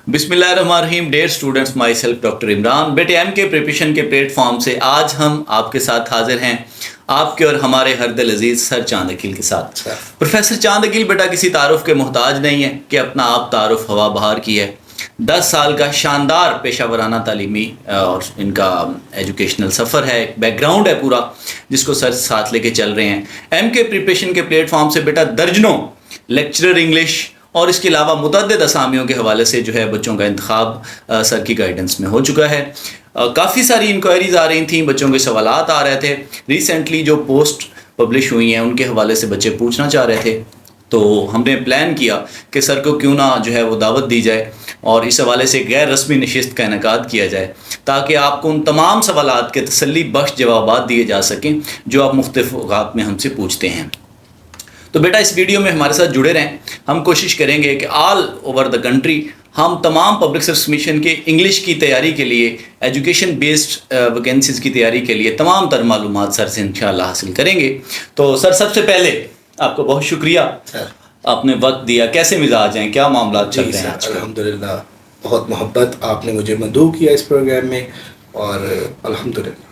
बिस्मिल्लाहिर्रहमानिर्रहीम। Dear students, my self doctor Imran. बेटे M के प्रिपरेशन के प्लेटफॉर्म से आज हम आपके साथ हाजिर हैं, आपके और हमारे हरदिल अजीज़ सर चांद अकील के साथ। प्रोफेसर चांद अकील बेटा किसी तारुफ के मोहताज नहीं है कि अपना आप तारुफ हवा बहार की है। 10 साल का शानदार पेशा वराना तालीमी और इनका एजुकेशनल सफ़र है, बैकग्राउंड है पूरा, जिसको सर साथ लेके चल रहे हैं। एम के प्रिपरेशन के प्लेटफॉर्म से बेटा दर्जनों लेक्चरर इंग्लिश और इसके अलावा मुतअद्दिद असामियों के हवाले से जो है बच्चों का इंतखाब सर की गाइडेंस में हो चुका है। काफ़ी सारी इंक्वायरीज आ रही थी, बच्चों के सवालात आ रहे थे। रिसेंटली जो पोस्ट पब्लिश हुई हैं उनके हवाले से बच्चे पूछना चाह रहे थे, तो हमने प्लान किया कि सर को क्यों ना जो है वो दावत दी जाए और इस हवाले से गैर रस्मी नशिस्त का इनेकाद किया जाए, ताकि आपको उन तमाम सवालात के तसल्ली बख्श जवाबात दिए जा सकें जो आप मुख्तलिफ औक़ात में हमसे पूछते हैं। तो बेटा इस वीडियो में हमारे साथ जुड़े रहें। हम कोशिश करेंगे कि ऑल ओवर द कंट्री हम तमाम पब्लिक सर्विस कमीशन के इंग्लिश की तैयारी के लिए, एजुकेशन बेस्ड वैकेंसीज़ की तैयारी के लिए तमाम तर मालूमात सर से इंशाअल्लाह हासिल करेंगे। तो सर सबसे पहले आपको बहुत शुक्रिया, आपने वक्त दिया। कैसे मिजाज हैं, क्या मामला चल रहे हैं? अल्हम्दुलिल्लाह, बहुत मोहब्बत आपने मुझे मदऊ किया इस प्रोग्राम में और अल्हम्दुलिल्लाह।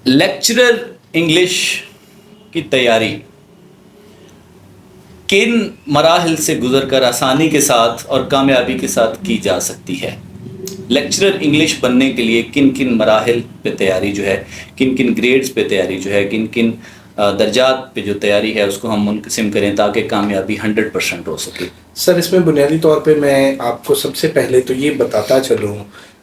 लेक्चरर इंग्लिश की तैयारी किन मराहिल से गुजरकर आसानी के साथ और कामयाबी के साथ की जा सकती है? लेक्चरर इंग्लिश बनने के लिए किन किन मराहिल पे तैयारी जो है, किन किन ग्रेड्स पे तैयारी जो है, किन किन दर्जात पे जो तैयारी है उसको हम मुनक़सिम करें ताकि कामयाबी 100% हो सके? सर इसमें बुनियादी तौर पे मैं आपको सबसे पहले तो ये बताता चलूँ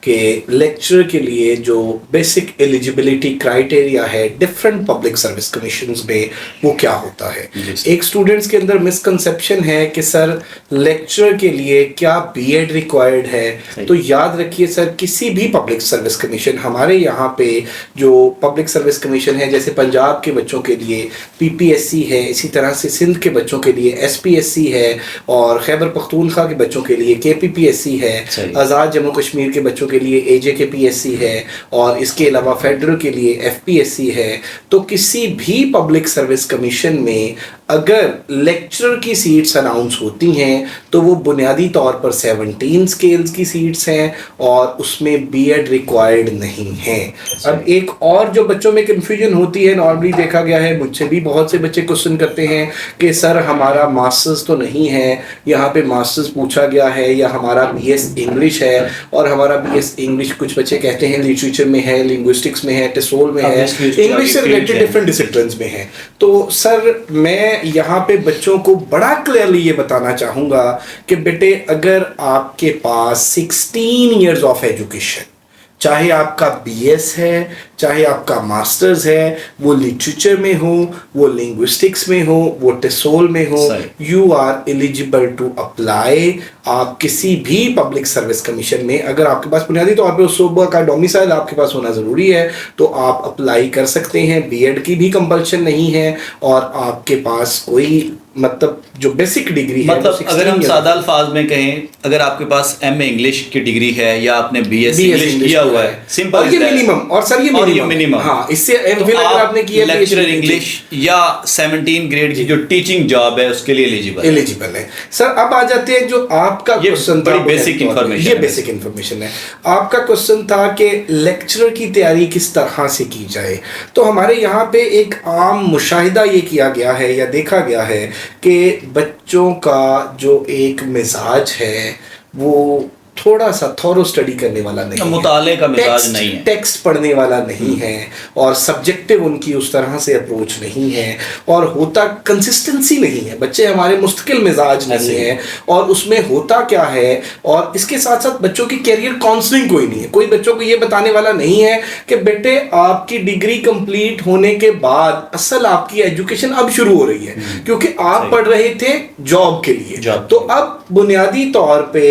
कि लेक्चर के लिए जो बेसिक एलिजिबिलिटी क्राइटेरिया है डिफरेंट पब्लिक सर्विस कमीशंस में, वो क्या होता है। एक स्टूडेंट्स के अंदर मिसकंसेप्शन है कि सर लेक्चर के लिए क्या बीएड रिक्वायर्ड है। तो याद रखिए सर, किसी भी पब्लिक सर्विस कमीशन, हमारे यहाँ पे जो पब्लिक सर्विस कमीशन है, जैसे पंजाब के बच्चों के लिए पीपीएससी है, इसी तरह से सिंध के बच्चों के लिए एसपीएससी है, और खैबर पख्तूनख्वा के बच्चों के लिए केपीपीएससी है, आज़ाद जम्मू कश्मीर के बच्चों के लिए एजेकेपीएससी है, और इसके अलावा फेडरल के लिए एफपीएससी है। तो किसी भी पब्लिक सर्विस कमीशन में अगर लेक्चरर की सीट्स अनाउंस होती हैं तो वो बुनियादी तौर पर 17 स्केल्स की सीट्स हैं और उसमें बीएड रिक्वायर्ड नहीं है। अब एक और जो बच्चों में कन्फ्यूजन होती है, नॉर्मली देखा गया है, मुझसे भी बहुत से बच्चे क्वेश्चन करते हैं कि सर हमारा मास्टर्स तो नहीं है, यहाँ पे मास्टर्स पूछा गया है, या हमारा बीएस इंग्लिश है, और हमारा बीएस इंग्लिश कुछ बच्चे कहते हैं लिटरेचर में है, लिंग्विस्टिक्स में है, टेसोल में है, इंग्लिश से रिलेटेड डिफरेंट डिसिप्लिन्स में है। तो सर मैं यहाँ पे बच्चों को बड़ा क्लियरली ये बताना चाहूँगा कि बेटे अगर आपके पास 16 इयर्स ऑफ एजुकेशन, चाहे आपका बीएस है, चाहे आपका मास्टर्स है, वो लिटरेचर में हो, वो लिंग्विस्टिक्स में हो, वो टेसोल में हो, you are eligible to apply. आप किसी भी पब्लिक सर्विस कमीशन में, अगर आपके पास बुनियादी तौर पे उस सूबा का डोमिसाइल आपके पास होना ज़रूरी है, तो आप अप्लाई कर सकते हैं। बीएड की भी कंपल्शन नहीं है, और आपके पास कोई मतलब जो बेसिक डिग्री है, मतलब अगर हम सादा अल्फाज में कहें, अगर आपके पास एमए इंग्लिश की डिग्री है या आपने बीएस इंग्लिश किया हुआ है, सिंपल, और ये मिनिमम, और सर ये मिनिमम, हाँ, इससे एमफिल अगर आपने किया लेक्चरर इंग्लिश या 17 ग्रेड की जो टीचिंग जॉब है उसके लिए एलिजिबल है। सर अब आ जाते हैं जो आपका क्वेश्चन था, बेसिक इंफॉर्मेशन, ये बेसिक इंफॉर्मेशन है। आपका क्वेश्चन था कि लेक्चरर की तैयारी किस तरह से की जाए। तो हमारे यहाँ पे एक आम मुशाहिदा ये किया गया है या देखा गया है कि बच्चों का जो एक मिजाज है वो थोड़ा सा थोरो स्टडी करने वाला नहीं है, मुताले का मिजाज नहीं है, टेक्स्ट पढ़ने वाला नहीं है, और सब्जेक्टिव उनकी उस तरह से अप्रोच नहीं है, और होता कंसिस्टेंसी नहीं है। बच्चे हमारे मुस्तकिल मिजाज नहीं है, और उसमें होता क्या है, और इसके साथ साथ बच्चों की कैरियर काउंसलिंग कोई नहीं है। कोई बच्चों को ये बताने वाला नहीं है कि बेटे आपकी डिग्री कंप्लीट होने के बाद असल आपकी एजुकेशन अब शुरू हो रही है, क्योंकि आप पढ़ रहे थे जॉब के लिए। तो अब बुनियादी तौर पे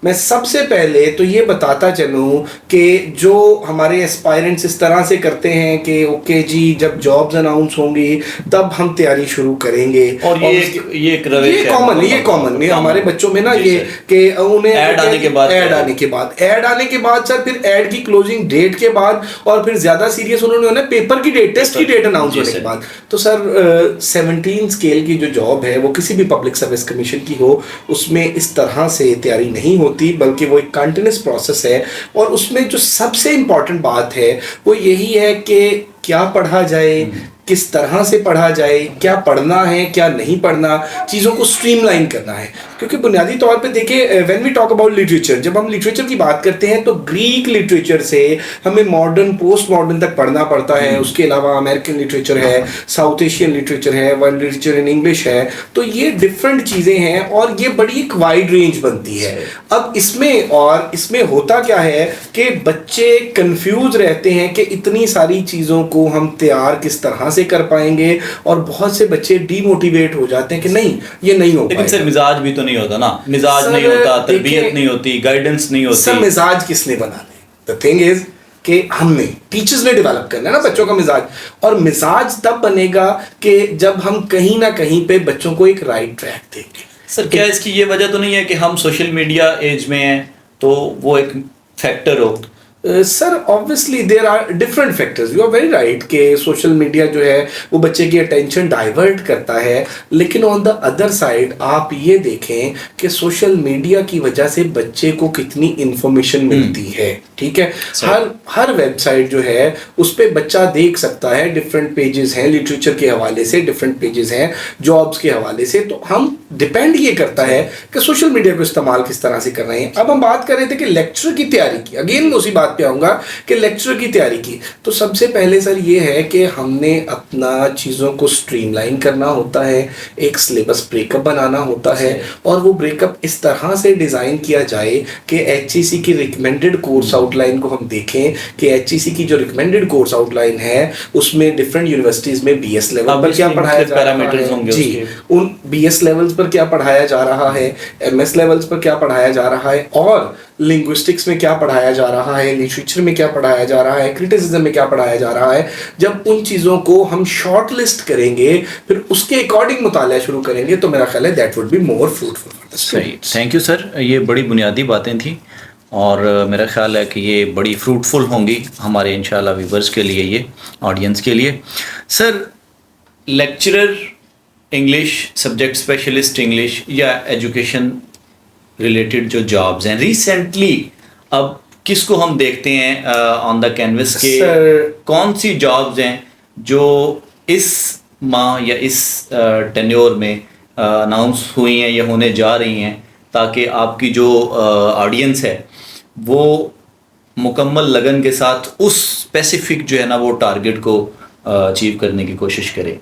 मैं सबसे पहले तो ये बताता चलूँ कि जो हमारे एस्पायरेंट्स इस तरह से करते हैं कि ओके जी जब जॉब्स अनाउंस होंगी तब हम तैयारी शुरू करेंगे, और ये एक रवैया ये कॉमन है हमारे बच्चों में ना, ये कि उन्हें ऐड आने के बाद सर फिर ऐड की क्लोजिंग डेट के बाद और फिर ज्यादा सीरियस उन्होंने पेपर की डेट, टेस्ट की डेट अनाउंस होने के बाद। तो सर 17 स्केल की जो जॉब है वो किसी भी पब्लिक सर्विस कमीशन की हो उसमें इस तरह से तैयारी नहीं होती, बल्कि वो एक कंटिन्यूस प्रोसेस है। और उसमें जो सबसे इम्पॉर्टेंट बात है वो यही है कि क्या पढ़ा जाए, किस तरह से पढ़ा जाए, क्या पढ़ना है क्या नहीं पढ़ना, चीज़ों को स्ट्रीमलाइन करना है। क्योंकि बुनियादी तौर पे देखिए when we talk about literature, जब हम लिटरेचर की बात करते हैं तो ग्रीक लिटरेचर से हमें मॉडर्न पोस्ट मॉडर्न तक पढ़ना पड़ता है। उसके अलावा अमेरिकन लिटरेचर है, साउथ एशियन लिटरेचर है, वर्ल्ड लिटरेचर इन इंग्लिश है। तो ये डिफरेंट चीज़ें हैं और ये बड़ी एक वाइड रेंज बनती है। अब इसमें होता क्या है कि बच्चे कंफ्यूज रहते हैं कि इतनी सारी चीज़ों को हम तैयार किस तरह से कर पाएंगे, और बहुत से बच्चे डीमोटिवेट हो जाते हैं कि नहीं ये नहीं हो लेकिन सर मिजाज भी तो नहीं होता ना, मिजाज नहीं होता, तरबियत नहीं होती, गाइडेंस नहीं होती। सर मिजाज किसने बनाने? द थिंग इज कि हमने टीचर्स ने डेवलप करना है ना बच्चों का मिजाज, और मिजाज तब बनेगा कि जब हम कहीं ना कहीं पे बच्चों को एक राइट ट्रैक देंगे। सर क्या इसकी ये वजह तो नहीं है कि हम सोशल मीडिया एज में हैं तो वो एक फैक्टर हो? Sir obviously there are different factors, you are very right कि सोशल मीडिया जो है वो बच्चे की अटेंशन डाइवर्ट करता है। लेकिन ऑन द अदर साइड आप ये देखें कि सोशल मीडिया की वजह से बच्चे को कितनी इंफॉर्मेशन मिलती है। ठीक है, हर वेबसाइट जो है उस पर बच्चा देख सकता है, डिफरेंट पेजेस हैं लिटरेचर के हवाले से, डिफरेंट पेजेस हैं जॉब्स के हवाले से। तो हम डिपेंड ये करता है कि सोशल मीडिया को इस्तेमाल किस तरह से कर रहे हैं। अब हम बात कर रहे थे कि लेक्चर की तैयारी की, अगेन मैं उसी बात पे आऊँगा कि लेक्चर की तैयारी की। तो सबसे पहले सर ये है कि हमने अपना चीज़ों को स्ट्रीमलाइन करना होता है, एक सिलेबस ब्रेकअप बनाना होता है, और वो ब्रेकअप इस तरह से डिज़ाइन किया जाए कि एचईसी की रिकमेंडेड कोर्स आउटलाइन को हम देखें कि एचईसी की जो रिकमेंडेड कोर्स आउटलाइन है उसमें डिफरेंट यूनिवर्सिटीज़ में बीएस लेवल पर क्या पढ़ाया जा रहा है, जी उन बीएस लेवल्स पर क्या पढ़ाया जा रहा है, एमएस लेवल्स पर क्या पढ़ाया जा रहा है, और लिंग्विस्टिक्स में क्या पढ़ाया जा रहा है, लिटरेचर में क्या पढ़ाया जा रहा है, क्रिटिसिज्म में क्या पढ़ाया जा रहा है। जब उन चीज़ों को हम शॉर्ट लिस्ट करेंगे फिर उसके अकॉर्डिंग मुताला शुरू करेंगे तो मेरा ख्याल है that would be more fruitful for the students. Thank you sir, ये बड़ी बुनियादी बातें थी और मेरा ख्याल है कि ये बड़ी फ्रूटफुल होंगी हमारे इंशाल्लाह व्यूवर्स के लिए, ये ऑडियंस के लिए। Sir lecturer English, subject specialist English या एजुकेशन रिलेटेड जो जॉब्स हैं रिसेंटली, अब किसको हम देखते हैं ऑन द कैनवस के कौन सी जॉब्स हैं जो इस माह या इस टेन्योर में अनाउंस हुई हैं या होने जा रही हैं, ताकि आपकी जो ऑडियंस है वो मुकम्मल लगन के साथ उस स्पेसिफिक जो है ना वो टारगेट को अचीव करने की कोशिश करें?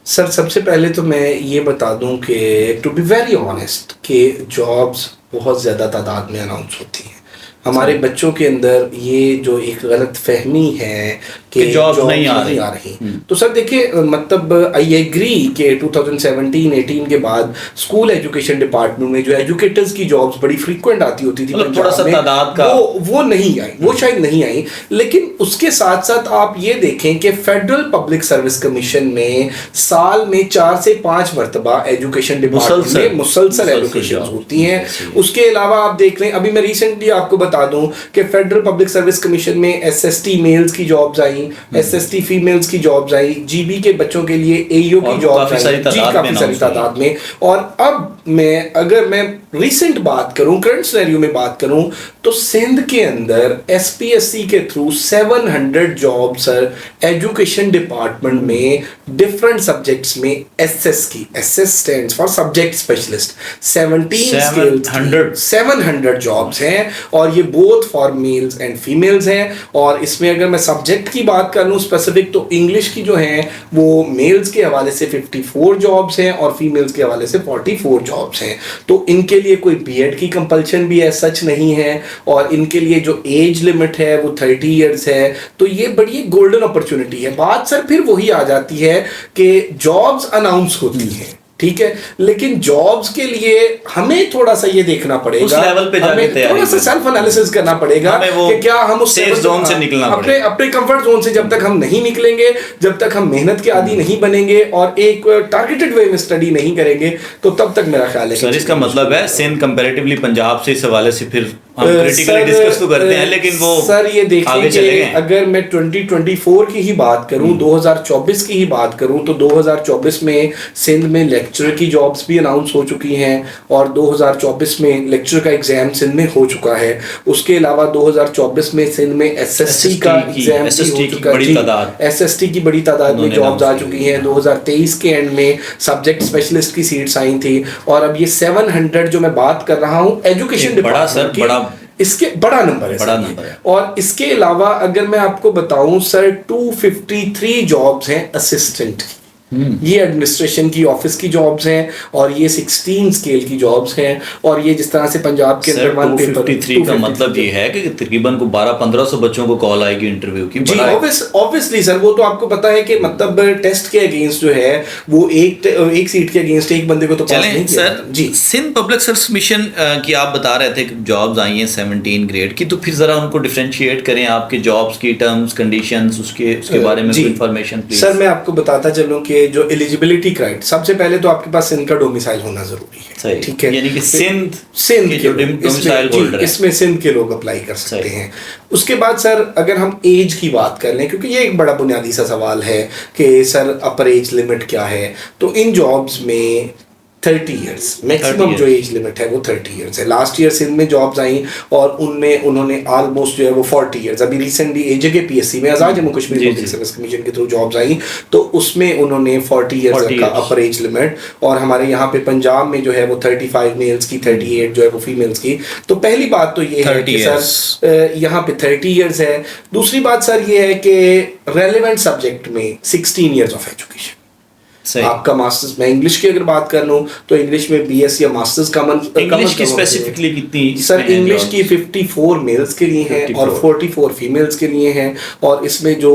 सर सबसे पहले तो मैं ये बता दूं कि टू बी वेरी ऑनेस्ट कि जॉब्स बहुत ज़्यादा तादाद में अनाउंस होती हैं। हमारे बच्चों के अंदर ये जो एक गलत फहमी है कि जॉब नहीं आ रही। तो सर देखिए मतलब आई एग्री कि 2017-18 के बाद स्कूल एजुकेशन डिपार्टमेंट में जो एजुकेटर्स की जॉब्स बड़ी फ्रीक्वेंट आती होती थी, थोड़ा सा तादाद का वो नहीं आई, वो शायद नहीं आई। लेकिन उसके साथ साथ आप ये देखें कि फेडरल पब्लिक सर्विस कमीशन में साल में 4 से 5 मरतबा एजुकेशन डिपार्टमेंट में मुसलसल एजुकेशन होती हैं। उसके अलावा आप देख रहे हैं, अभी मैं रिसेंटली आपको बता दूं कि फेडरल पब्लिक सर्विस कमीशन में एसएसटी मेल्स की जॉब्स आई, एसएसटी फीमेल्स की जॉब्स आई, जीबी के बच्चों के लिए एईओ की जॉब्स आई, काफी सारी तादाद में। और अब अगर मैं रिसेंट बात करूं, करंट सिनेरियो में बात करूं, तो सिंध के अंदर एसपीएससी के थ्रू 700 जॉब्स एजुकेशन डिपार्टमेंट में डिफरेंट सब्जेक्ट्स में एसएस की, SS stands for subject specialist, 700 jobs हैं, और ये both for mails and females हैं। और इसमें अगर मैं सब्जेक्ट की बात कर लूँ स्पेसिफिक, तो इंग्लिश की जो है वो मेल्स के हवाले से 54 जॉब्स हैं और फीमेल्स के हवाले से 44 जॉब्स हैं। तो इनके लिए कोई बीएड की कंपल्शन भी है सच नहीं है, और इनके लिए जो एज लिमिट है वो 30 ईयर्स है। तो ये बड़ी एक गोल्डन अपॉर्चुनिटी है। बात सर फिर वही आ जाती है कि जॉब्स अनाउंस होती हैं, ठीक है, लेकिन जॉब्स के लिए हमें थोड़ा सा ये देखना पड़ेगा, उस लेवल पे जाके हमें तैयारी थोड़ा सा सेल्फ एनालिसिस करना पड़ेगा हमें वो कि क्या हम उस सेफ जोन से निकलना अपने अपने कंफर्ट जोन से जब तक हम नहीं निकलेंगे, जब तक हम मेहनत के आदी नहीं बनेंगे और एक टारगेटेड वे में स्टडी नहीं करेंगे, तो तब तक मेरा ख्याल है सर इसका मतलब है सिंध कंपैरेटिवली पंजाब से इस हवाले से फिर हम क्रिटिकली डिस्कस तो करते हैं, लेकिन वो सर ये आगे चले देखिए, गए। अगर मैं 2024 की ही बात करूं, 2024 की ही बात करूं, तो 2024 में सिंध में लेक्चर की जॉब्स भी अनाउंस हो चुकी हैं और 2024 में लेक्चर का एग्जाम सिंध में हो चुका है। उसके अलावा 2024 में सिंध में एसएसटी का एग्जाम भी हो चुका है, एसएसटी की बड़ी तादाद में जॉब्स आ चुकी हैं। 2023 के एंड में सब्जेक्ट स्पेशलिस्ट की सीट्स आई थी और अब ये 700 जो मैं बात कर रहा हूं एजुकेशन डिपार्टमेंट की, इसके बड़ा नंबर है, बड़ा नंबर है। और इसके अलावा अगर मैं आपको बताऊं सर, 253 जॉब्स हैं असिस्टेंट की, ये एडमिनिस्ट्रेशन की ऑफिस की जॉब्स हैं और ये 16 स्केल की जॉब्स हैं। और ये जिस तरह से पंजाब के अंदर 253 का मतलब ये है कि तकरीबन को 1200-1500 बच्चों को कॉल आएगी इंटरव्यू की। जी ऑब्वियसली सर, वो तो आपको पता है कि मतलब टेस्ट के अगेंस्ट जो है वो एक सीट के अगेंस्ट एक बंदे को तो पास नहीं किया। सर जी, सिंध पब्लिक सर्विस कमीशन की आप बता रहे थे कि जॉब्स आई हैं 17 ग्रेड की, तो फिर जरा उनको डिफरेंशिएट करें, आपके जॉब्स की टर्म्स कंडीशंस उसके बारे में इंफॉर्मेशन प्लीज। सर मैं आपको बताता चलूं कि जो एलिजिबिलिटी क्राइटेरिया, सबसे पहले तो आपके पास सिंध का डोमिसाइल होना जरूरी है, ठीक है, यानी कि सिंध के जो डोमिसाइल होल्डर है इसमें सिंध के लोग अप्लाई कर सकते हैं। उसके बाद सर अगर हम एज की बात कर लें, क्योंकि ये एक बड़ा बुनियादी सा सवाल है कि सर अपर एज लिमिट क्या है, तो इन जॉब्स में 30 इयर्स मैक्सिमम जो एज लिमिट है वो 30 इयर्स है। लास्ट ईयर सिंध में जॉब्स आई और उनमें उन्होंने ऑलमोस्ट जो है वो 40 इयर्स, अभी रिसेंटली एजेके में Azad Jammu Kashmir public service commission के थ्रू जॉब्स आई, तो उसमें उन्होंने 40 इयर्स रखा अपर एज लिमिट। और हमारे यहाँ पे पंजाब में जो है वो 35 मेल्स की, 38 जो है वो फीमेल्स की। तो पहली बात तो ये है कि सर यहाँ पे 30 इयर्स है। दूसरी बात सर ये है कि रेलेवेंट सब्जेक्ट में 16 इयर्स ऑफ एजुकेशन। आपका मास्टर्स, मैं इंग्लिश की अगर बात कर लूं तो इंग्लिश में बीएस या मास्टर्स इंग्लिश की स्पेसिफिकली कितनी सर? इंग्लिश की 54 मेल्स के लिए है और 44 फीमेल्स के लिए है। और इसमें जो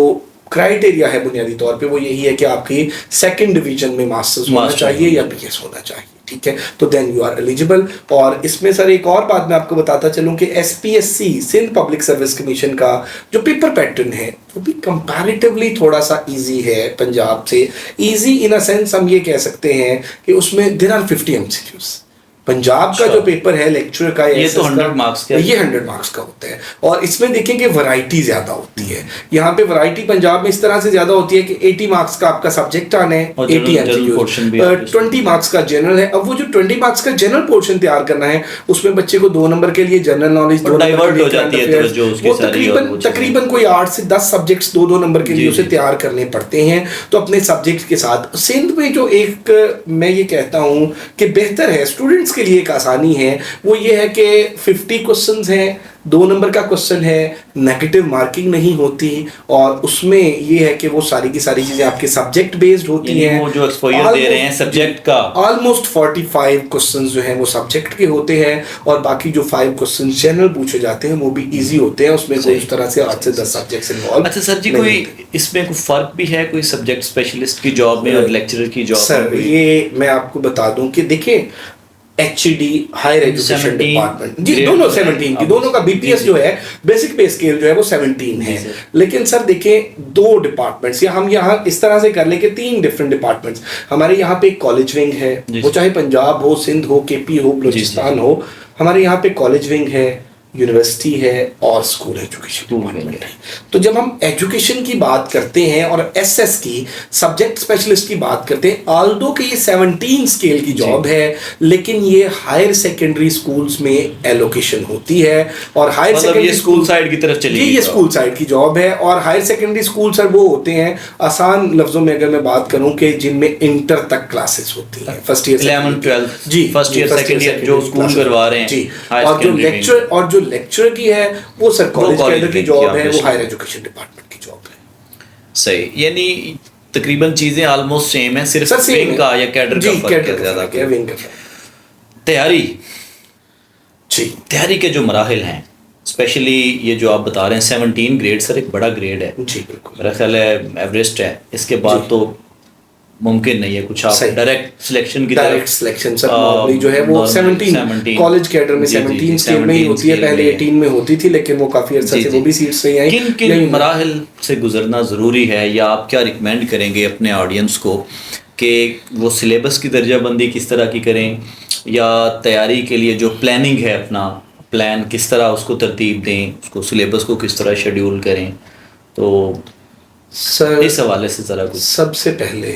क्राइटेरिया है बुनियादी तौर पे वो यही है कि आपकी सेकंड डिवीजन में मास्टर्स होना चाहिए या बीएस होना चाहिए, ठीक है, तो देन यू आर एलिजिबल। और इसमें सर एक और बात मैं आपको बताता चलूं कि SPSC Sindh public service commission का जो पेपर पैटर्न है वो भी कंपैरेटिवली थोड़ा सा इजी है पंजाब से। इजी इन अ सेंस हम ये कह सकते हैं कि उसमें देयर आर 50 एमसीक्यूज। पंजाब का जो पेपर है लेक्चर का, ये तो 100 मार्क्स का, ये 100 मार्क्स का होता है। और इसमें देखेंगे वैरायटी ज्यादा होती है। यहाँ पे वैरायटी पंजाब में इस तरह से ज्यादा होती है कि 80 मार्क्स का आपका सब्जेक्ट आना है, 80 एमसीक्यूज, 20 मार्क्स का जनरल है। अब वो जो 20 मार्क्स का जनरल पोर्शन तैयार करना है उसमें बच्चे को 2 नंबर के लिए जनरल नॉलेज, तकरीबन कोई 8 से 10 सब्जेक्ट्स 2-2 नंबर के लिए उसे तैयार करने पड़ते हैं। तो अपने सब्जेक्ट के साथ सिंध में जो एक मैं ये कहता हूँ कि बेहतर है स्टूडेंट्स के लिए, एक आसानी है, वो ये है कि 50 क्वेश्चंस हैं, 2 नंबर का क्वेश्चन है, नेगेटिव मार्किंग नहीं होती और उसमें ये है कि वो सारी की सारी चीजें आपके सब्जेक्ट बेस्ड होती हैं। वो जो एक्सपोजर दे रहे हैं सब्जेक्ट का, ऑलमोस्ट 45 क्वेश्चंस जो हैं वो सब्जेक्ट के होते हैं और बाकी जो 5 क्वेश्चंस जनरल पूछे जाते हैं वो भी इजी होते हैं। उसमें कोई इस तरह से 8 से 10 सब्जेक्ट्स इन्वॉल्व। अच्छा सर जी, कोई इसमें कोई फर्क भी है कोई सब्जेक्ट स्पेशलिस्ट की जॉब में और लेक्चरर की जॉब? सर ये मैं आपको बता दूं कि देखिए HED हायर एजुकेशन डिपार्टमेंट जी दोनों 17 की, दोनों का बीपीएस जो है बेसिक पे स्केल जो है वो 17 है। लेकिन सर देखें 2 डिपार्टमेंट्स या हम यहाँ इस तरह से कर लें कि 3 डिफरेंट डिपार्टमेंट्स। हमारे यहाँ पे एक कॉलेज विंग है, वो चाहे पंजाब हो, सिंध हो, केपी हो, बलूचिस्तान हो, हमारे यहाँ पे कॉलेज विंग है, यूनिवर्सिटी है और स्कूल एजुकेशन डिपार्टमेंट है। तो जब हम एजुकेशन की बात करते हैं और एसएस की सब्जेक्ट स्पेशलिस्ट की बात करते हैं, ऑल्दो कि ये 17 स्केल की जॉब है लेकिन ये हायर सेकेंडरी स्कूल्स में एलोकेशन होती है और हायर सेकेंडरी स्कूल साइड की तरफ चली ये स्कूल साइड की जॉब है। और हायर सेकेंडरी स्कूल सर वो होते हैं, आसान लफ्जों में अगर मैं बात करूं, कि जिनमें इंटर तक क्लासेस होती हैं, फर्स्ट ईयर 11 12 जी, फर्स्ट ईयर सेकंड ईयर जो स्कूल करवा रहे हैं जी। और जो लेक्चर की है वो सर कॉलेज के अंदर की जॉब है, वो हायर एजुकेशन डिपार्टमेंट की जॉब है। सही, यानी तकरीबन चीजें ऑलमोस्ट सेम है, सिर्फ विंग का या कैडर का फर्क है ज्यादा। तैयारी जी, तैयारी के जो मराहिल हैं, स्पेशली ये जो आप बता रहे हैं 17 ग्रेड, सर एक बड़ा ग्रेड है जी, बिल्कुल मेरा ख्याल है एवरेस्ट है। इसके बाद तो मुमकिन नहीं है कुछ, आप सही। डायरेक्ट सिलेक्शन की डायरेक्ट सिलेक्शन सर नॉर्मली जो है वो normally 17 कॉलेज कैडर में जी, जी, 17 जी, स्केल में ही 17 होती है, स्केल पहले में 18 में होती थी, लेकिन वो काफ़ी अर्सा जी, से जी। वो भी सीट्स नहीं आई। किन किन मराहल से गुजरना ज़रूरी है, या आप क्या रिकमेंड करेंगे अपने ऑडियंस को कि वो सिलेबस की दर्जाबंदी किस तरह की करें, या तैयारी के लिए जो प्लानिंग है अपना प्लान किस तरह उसको तरतीब दें, उसको सिलेबस को किस तरह शेड्यूल करें, तो सर इस हवाले से ज़रा कुछ। सबसे पहले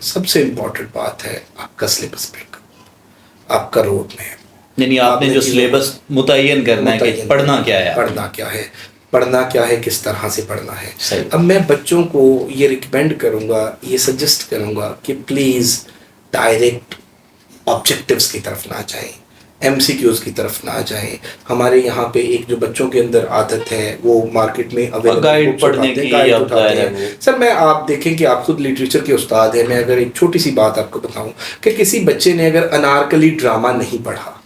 सबसे इम्पोर्टेंट बात है आपका सिलेबस ब्रेकअप, आपका रोड मैप। यानी आपने जो सिलेबस मुतय्यन करना है कि पढ़ना क्या है, पढ़ना क्या है, पढ़ना क्या है, किस तरह से पढ़ना है। सही। अब मैं बच्चों को ये रिकमेंड करूँगा, ये सजेस्ट करूँगा कि प्लीज़ डायरेक्ट ऑब्जेक्टिव्स की तरफ ना जाएं, MCQs की तरफ ना जाएं। हमारे यहाँ पे एक जो बच्चों के अंदर आदत है वो मार्केट में अवेलेबल गाइड पढ़ने की गाइड आप उठाते दायरे हैं। वो। सर मैं आप देखें कि आप खुद लिटरेचर के उस्ताद हैं, मैं अगर एक छोटी सी बात आपको बताऊं कि किसी बच्चे ने अगर अनारकली ड्रामा नहीं पढ़ा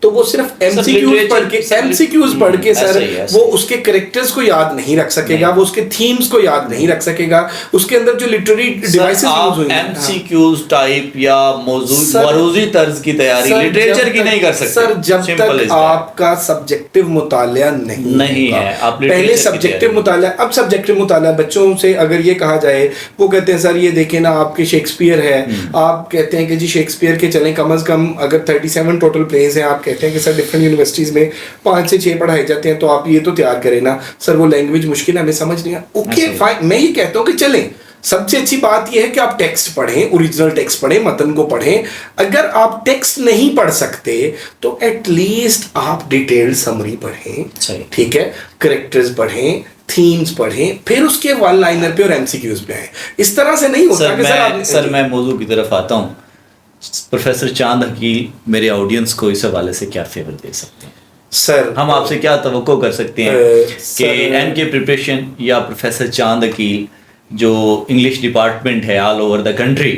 तो वो सिर्फ MCQs पढ़ के सर वो उसके कैरेक्टर्स को याद नहीं रख सकेगा, वो उसके थीम्स को याद नहीं रख सकेगा, उसके अंदर जो लिटरेरी डिवाइसेस यूज हुई हैं MCQs टाइप या मौरूजी तर्ज की तैयारी लिटरेचर की नहीं कर सकते सर, जब तक आपका सब्जेक्टिव मुतालिया नहीं है। आप पहले सब्जेक्टिव मुतालिया, अब सब्जेक्टिव मुतालिया बच्चों से अगर ये कहा जाए, वो कहते हैं सर ये देखें ना आपके शेक्सपियर है, आप कहते हैं कि जी शेक्सपियर के चलें कम से कम अगर 37 टोटल प्लेस हैं, आप कहते हैं कि सर डिफरेंट यूनिवर्सिटीज़ में 5 से 6 पढ़ाए जाते हैं, तो आप ये तो तैयार करें ना। सर वो लैंग्वेज मुश्किल है, हमें समझ नहीं आ। ओके फाइन, मैं ये कहता हूँ कि चलें, सबसे अच्छी बात यह है कि आप टेक्स्ट पढ़ें, ओरिजिनल टेक्स्ट पढ़ें, मतन को पढ़ें। अगर आप टेक्स्ट नहीं पढ़ सकते तो एटलीस्ट आप डिटेल्ड समरी पढ़ें, ठीक है, करेक्टर्स पढ़ें, थीम्स पढ़ें, फिर उसके वन लाइनर पे और MCQs पे आए। इस तरह से नहीं होता कि सर मैं मौजू की तरफ आता हूँ। प्रोफेसर चांद हकील मेरे ऑडियंस को इस हवाले से क्या फेवर दे सकते हैं? सर हम आपसे क्या तवक्को कर सकते हैं कि MK प्रिपरेशन या प्रोफेसर चांद हकील जो इंग्लिश डिपार्टमेंट है ऑल ओवर द कंट्री,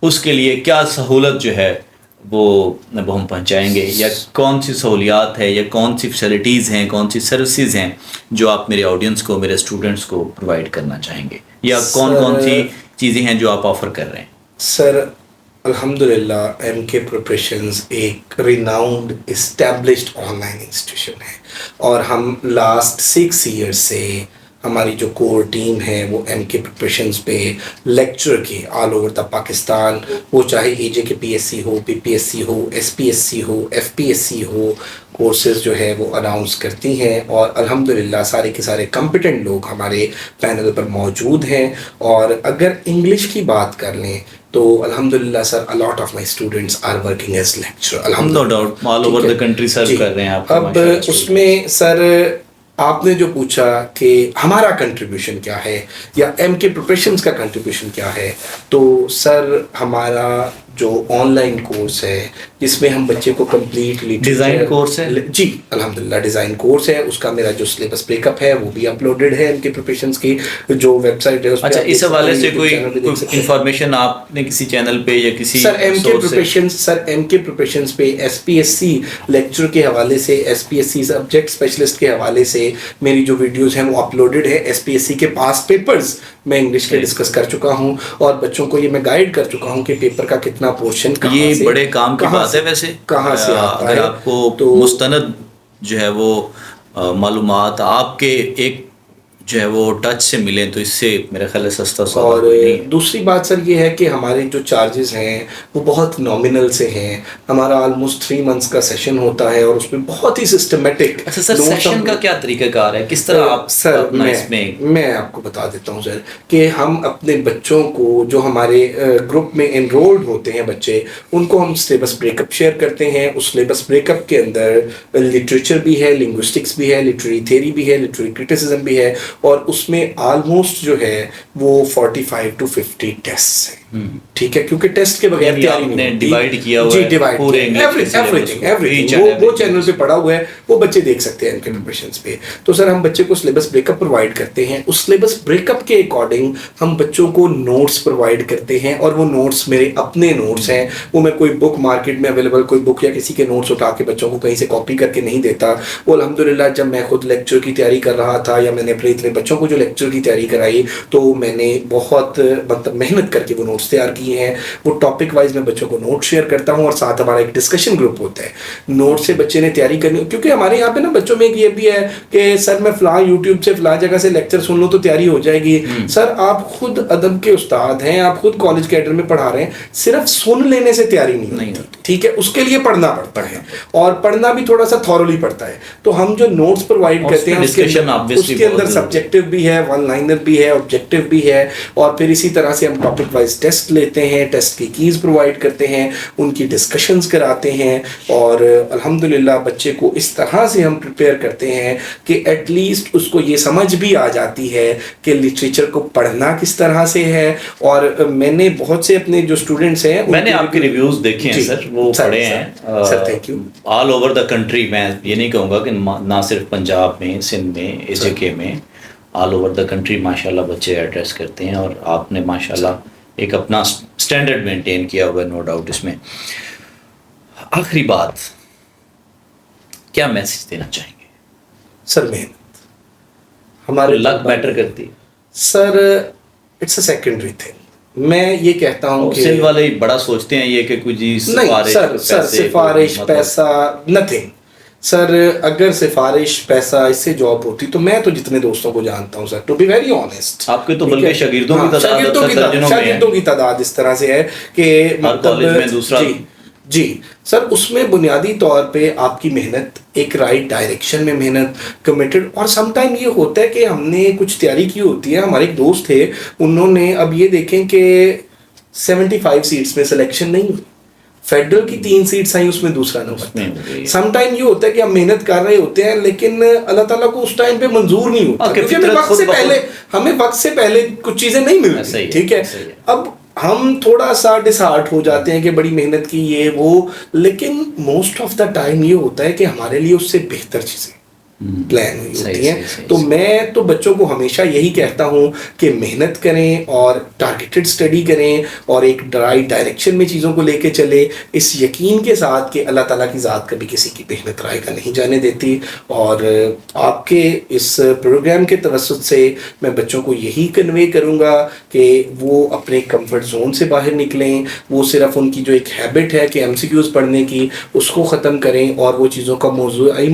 उसके लिए क्या सहूलत जो है वो हम पहुंचाएंगे, या कौन सी सहूलियात है, या कौन सी फैसिलिटीज़ हैं, कौन सी सर्विसेज हैं जो आप मेरे ऑडियंस को, मेरे स्टूडेंट्स को प्रोवाइड करना चाहेंगे, या कौन सी चीज़ें हैं जो आप ऑफ़र कर रहे हैं? सर अल्हम्दुलिल्लाह MK प्रिपरेशंस एक रिनाउंड इस्टेब्लिश्ड ऑनलाइन इंस्टीट्यूशन है, और हम लास्ट 6 ईयर्स से हमारी जो कोर टीम है वो MK प्रिपरेशंस पे लेक्चर के ऑल ओवर द पाकिस्तान, वो चाहे AJ के PSC हो, PPSC हो, SPSC हो, FPSC हो, कोर्सेज जो है वो अनाउंस करती हैं, और अल्हम्दुलिल्लाह सारे के सारे कॉम्पिटेंट लोग हमारे पैनल पर मौजूद हैं। और अगर इंग्लिश की बात कर लें तो अल्हम्दुलिल्लाह sir a lot of my students are working as lecturer, no doubt all over the country serve कर रहे हैं आप। अब उसमें सर आपने जो पूछा कि हमारा कंट्रीब्यूशन क्या है या MK प्रिपरेशंस का कंट्रीब्यूशन क्या है, तो सर हमारा जो ऑनलाइन कोर्स है जिसमें हम बच्चे को कम्प्लीटली डिज़ाइन कोर्स है जी अल्हम्दुलिल्लाह डिज़ाइन कोर्स है, उसका मेरा जो सिलेबस ब्रेकअप है वो भी अपलोडेड है MK प्रिपरेशंस की जो वेबसाइट है। अच्छा, इस हवाले से कोई इंफॉर्मेशन आपने किसी चैनल पे या किसी सर MK प्रिपरेशंस पे SPSC लेक्चर के हवाले से, SPSC सब्जेक्ट स्पेशलिस्ट के हवाले से मेरी जो वीडियोस हैं वो अपलोडेड है। SPSC के पास पेपर्स मैं इंग्लिश के डिस्कस कर चुका हूँ, और बच्चों को ये मैं गाइड कर चुका हूँ कि पेपर का कितना पोर्शन ये बड़े काम की बात है। वैसे कहाँ से अगर आपको तो मुस्तनद जो है वो मालूमात आपके एक जो है वो टच से मिले तो इससे मेरा ख्याल है सस्ता सौदा और नहीं। दूसरी बात सर ये है कि हमारे जो चार्जेस हैं वो बहुत नॉमिनल से हैं। हमारा ऑलमोस्ट 3 मंथ्स का सेशन होता है और उसमें बहुत ही सिस्टमेटिक। अच्छा सर, सेशन का क्या तरीकाकार है, किस तरह आप सर मैं आपको बता देता हूँ सर कि हम अपने बच्चों को जो हमारे ग्रुप में एनरोल्ड होते हैं बच्चे, उनको हम सिलेबस ब्रेकअप शेयर करते हैं। उस सिलेबस ब्रेकअप के अंदर लिटरेचर भी है, लिंग्विस्टिक्स भी है, लिटरेरी थ्योरी भी है, लिटरेरी क्रिटिसिज्म भी है, और उसमें ऑलमोस्ट जो है वो 45 to 50 टेस्ट हैं। ठीक है, क्योंकि टेस्ट के बगैर तैयारी नहीं डिवाइड किया हुआ जी, है डिवाइड पूरे एवरीथिंग वो चैनल पे पड़ा हुआ है, वो बच्चे देख सकते हैं इनके प्रिपरेशंस पे। तो सर हम बच्चे को सिलेबस ब्रेकअप प्रोवाइड करते हैं, उस सिलेबस ब्रेकअप के अकॉर्डिंग हम बच्चों को नोट्स प्रोवाइड करते हैं, और वो नोट्स मेरे अपने नोट्स हैं। वो मैं कोई बुक मार्केट में अवेलेबल कोई बुक या किसी के नोट्स उठा के बच्चों को कहीं से कॉपी करके नहीं देता। वो अल्हम्दुलिल्लाह जब मैं खुद लेक्चर की तैयारी कर रहा था या मैंने अपने इतने बच्चों को जो लेक्चर की तैयारी कराई, तो मैंने बहुत मतलब मेहनत करके वो नोट्स तैयार किए हैं। वो टॉपिक वाइज मैं बच्चों को नोट शेयर करता हूँ और साथ हमारा एक डिस्कशन ग्रुप होता है। नोट से बच्चे ने तैयारी करनी, क्योंकि हमारे यहाँ पे ना बच्चों में एक ये भी है कि सर मैं फलां यूट्यूब से फलां जगह से लेक्चर सुन लूँ तो तैयारी हो जाएगी। सर आप खुद अदब के उस्ताद हैं, आप खुद कॉलेज कैडर में पढ़ा रहे हैं, सिर्फ सुन लेने से तैयारी नहीं होती, ठीक है, उसके लिए पढ़ना पड़ता है और पढ़ना भी थोड़ा सा थॉरली पड़ता है। तो हम जो नोट्स प्रोवाइड करते हैं उसके अंदर सब्जेक्टिव भी है, वन लाइनर भी है, ऑब्जेक्टिव भी है, और फिर इसी तरह से हम टॉपिक वाइज टेस्ट लेते हैं, टेस्ट की कीज प्रोवाइड करते हैं, उनकी डिस्कशंस कराते हैं, और अल्हम्दुलिल्लाह बच्चे को इस तरह से हम प्रिपेयर करते हैं कि एटलीस्ट उसको ये समझ भी आ जाती है कि लिटरेचर को पढ़ना किस तरह से है। और मैंने बहुत से अपने जो स्टूडेंट्स हैं, मैंने आपके रिव्यूज देखे हैं सर, वो पढ़े हैं sir, thank you. All over the country, मैं ये नहीं कहूँगा कि ना सिर्फ पंजाब में, सिंध में, एजेके में, ऑल ओवर द कंट्री माशाल्लाह बच्चे एड्रेस करते हैं, और आपने माशाल्लाह एक अपना स्टैंडर्ड मेंटेन किया हुआ है, नो डाउट इसमें। आखिरी बात, क्या मैसेज देना चाहेंगे? सर मेहनत हमारे लक मैटर करती है sir, it's a secondary thing. मैं ये कहता हूँ कि सिंध वाले बड़ा सोचते हैं ये कि कुछ नहीं सर, सिफारिश पैसा नथिंग सर। अगर सिफारिश पैसा इससे जॉब होती तो मैं तो जितने दोस्तों को जानता हूँ sir, to be very honest, आपके तो बल्कि शागिर्दों की तादाद इस तरह से है कि मतलब जी सर, उसमें बुनियादी तौर पे आपकी मेहनत, एक राइट डायरेक्शन में मेहनत, कमिटेड। और समटाइम ये होता है कि हमने कुछ तैयारी की होती है, हमारे एक दोस्त थे, उन्होंने अब ये देखें कि 75 सीट्स में सिलेक्शन नहीं हुई, फेडरल की 3 सीट्स आई, उसमें दूसरा नंबर। समटाइम ये होता है कि हम मेहनत कर रहे होते हैं लेकिन अल्लाह ताला को उस टाइम पे मंजूर नहीं होता, क्योंकि हमें वक्त से पहले कुछ चीजें नहीं मिलती, ठीक है। अब हम थोड़ा सा डिसहार्ट हो जाते हैं कि बड़ी मेहनत की ये वो, लेकिन मोस्ट ऑफ द टाइम ये होता है कि हमारे लिए उससे बेहतर चीजें प्लान हुई होती हैं। तो मैं तो बच्चों को हमेशा यही कहता हूँ कि मेहनत करें और टारगेटेड स्टडी करें और एक राइट डायरेक्शन में चीज़ों को लेके चले, इस यकीन के साथ कि अल्लाह ताला की ज़ात कभी किसी की मेहनत राय का नहीं जाने देती। और आपके इस प्रोग्राम के तवस्सुत से मैं बच्चों को यही कन्वे करूँगा कि वो अपने कंफर्ट जोन से बाहर निकलें, वो सिर्फ उनकी जो एक हैबिट है कि MCQs पढ़ने की, उसको ख़त्म करें और वो चीज़ों का मौज़ूई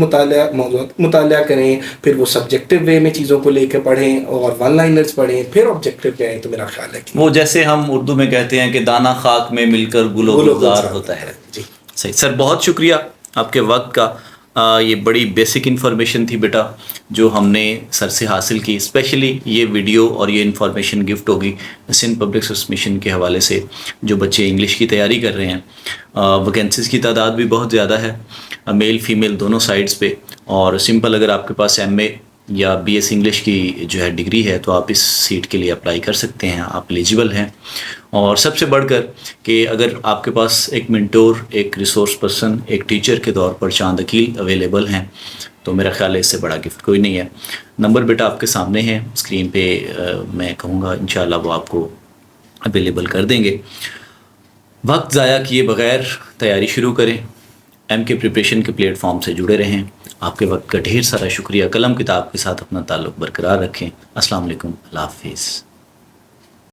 मुताला करें, फिर वो सब्जेक्टिव वे में चीज़ों को लेकर पढ़ें और वन लाइनर्स पढ़ें, फिर ऑब्जेक्टिव पे आए। तो मेरा ख्याल है कि वो जैसे हम उर्दू में कहते हैं कि दाना खाक में मिलकर गुलो गुलजार होता है। जी सही सर, बहुत शुक्रिया आपके वक्त का। ये बड़ी बेसिक इन्फॉर्मेशन थी बेटा जो हमने सर से हासिल की। स्पेशली ये वीडियो और ये इन्फॉर्मेशन गिफ्ट होगी सिंध पब्लिक सर्विस मिशन के हवाले से, जो बच्चे इंग्लिश की तैयारी कर रहे हैं। वैकेंसीज़ की तादाद भी बहुत ज़्यादा है, मेल फीमेल दोनों साइड्स पे। और सिंपल अगर आपके पास MA या BS इंग्लिश की जो है डिग्री है तो आप इस सीट के लिए अप्लाई कर सकते हैं, आप एलिजिबल हैं। और सबसे बढ़कर कि अगर आपके पास एक मेंटोर, एक रिसोर्स पर्सन, एक टीचर के तौर पर चांद अकील अवेलेबल हैं तो मेरा ख्याल है इससे बड़ा गिफ्ट कोई नहीं है। नंबर बेटा आपके सामने है स्क्रीन पे, मैं कहूँगा इंशाल्लाह वो आपको अवेलेबल कर देंगे। वक्त ज़ाया किए बगैर तैयारी शुरू करें, MK प्रिपरेशन के प्लेटफॉर्म से जुड़े रहें। आपके वक्त का ढेर सारा शुक्रिया। कलम किताब के साथ अपना ताल्लुक़ बरकरार रखें। अस्सलाम वालेकुम, अल्लाह हाफ़िज़।